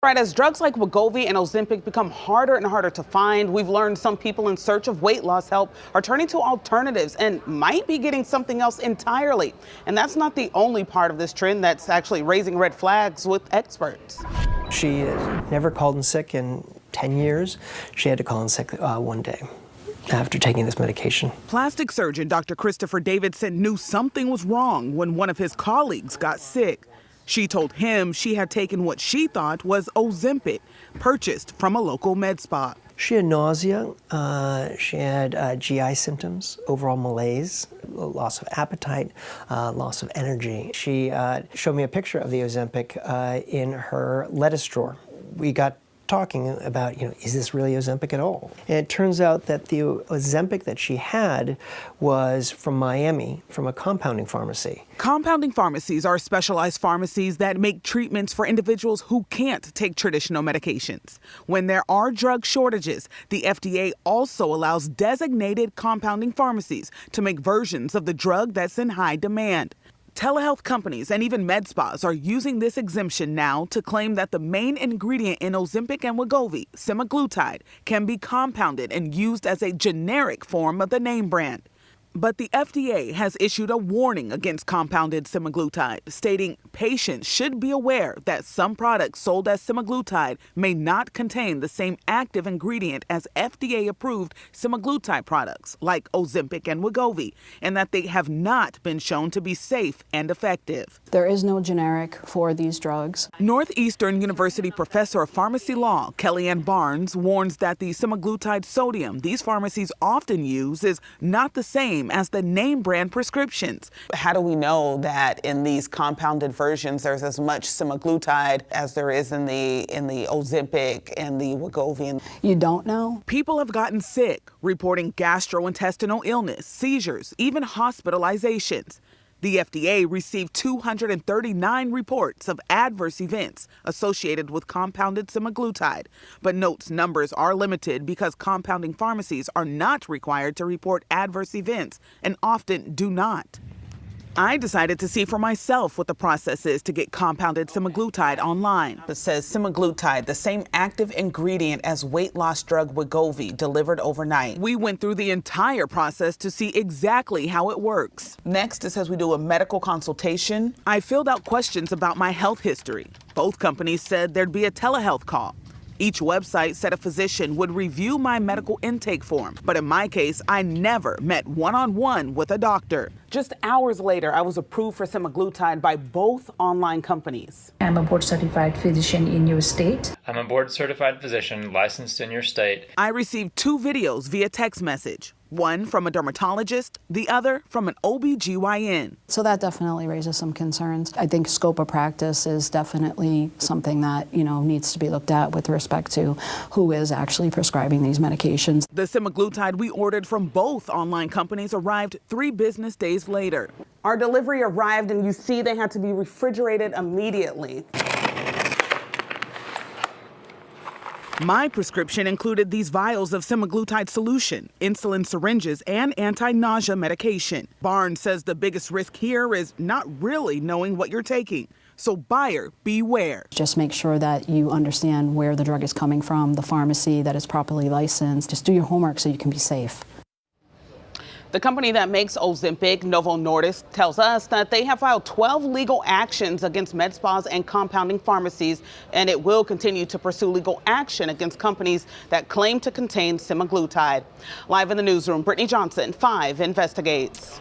Right, as drugs like Wegovy and Ozempic become harder and harder to find, we've learned some people in search of weight loss help are turning to alternatives and might be getting something else entirely. And that's not the only part of this trend that's actually raising red flags with experts. She never called in sick in 10 years. She had to call in sick one day after taking this medication. Plastic surgeon Dr. Christopher Davidson knew something was wrong when one of his colleagues got sick. She told him she had taken what she thought was Ozempic, purchased from a local med spa. She had nausea, she had GI symptoms, overall malaise, loss of appetite, loss of energy. She showed me a picture of the Ozempic in her lettuce drawer. We got talking about, is this really Ozempic at all? And it turns out that the Ozempic that she had was from Miami, from a compounding pharmacy. Compounding pharmacies are specialized pharmacies that make treatments for individuals who can't take traditional medications. When there are drug shortages, the FDA also allows designated compounding pharmacies to make versions of the drug that's in high demand. Telehealth companies and even med spas are using this exemption now to claim that the main ingredient in Ozempic and Wegovy, semaglutide, can be compounded and used as a generic form of the name brand. But the FDA has issued a warning against compounded semaglutide, stating patients should be aware that some products sold as semaglutide may not contain the same active ingredient as FDA-approved semaglutide products like Ozempic and Wegovy, and that they have not been shown to be safe and effective. There is no generic for these drugs. Northeastern University professor of pharmacy law, Kellyanne Barnes, warns that the semaglutide sodium these pharmacies often use is not the same as the name brand prescriptions. How do we know that in these compounded versions there's as much semaglutide as there is in the Ozempic and the Wegovy? You don't know? People have gotten sick, reporting gastrointestinal illness, seizures, even hospitalizations. The FDA received 239 reports of adverse events associated with compounded semaglutide, but notes numbers are limited because compounding pharmacies are not required to report adverse events and often do not. I decided to see for myself what the process is to get compounded semaglutide online. It says semaglutide, the same active ingredient as weight loss drug Wegovy, delivered overnight. We went through the entire process to see exactly how it works. Next, it says we do a medical consultation. I filled out questions about my health history. Both companies said there'd be a telehealth call. Each website said a physician would review my medical intake form, but in my case, I never met one-on-one with a doctor. Just hours later, I was approved for semaglutide by both online companies. I'm a board-certified physician in your state. I'm a board-certified physician licensed in your state. I received 2 videos via text message. One from a dermatologist, the other from an OB/GYN. So that definitely raises some concerns. I think scope of practice is definitely something that, needs to be looked at with respect to who is actually prescribing these medications. The semaglutide we ordered from both online companies arrived 3 business days later. Our delivery arrived and you see they had to be refrigerated immediately. My prescription included these vials of semaglutide solution, insulin syringes, and anti-nausea medication. Barnes says the biggest risk here is not really knowing what you're taking. So buyer, beware. Just make sure that you understand where the drug is coming from, the pharmacy that is properly licensed. Just do your homework so you can be safe. The company that makes Ozempic, Novo Nordisk, tells us that they have filed 12 legal actions against med spas and compounding pharmacies, and it will continue to pursue legal action against companies that claim to contain semaglutide. Live in the newsroom, Brittany Johnson, 5 Investigates.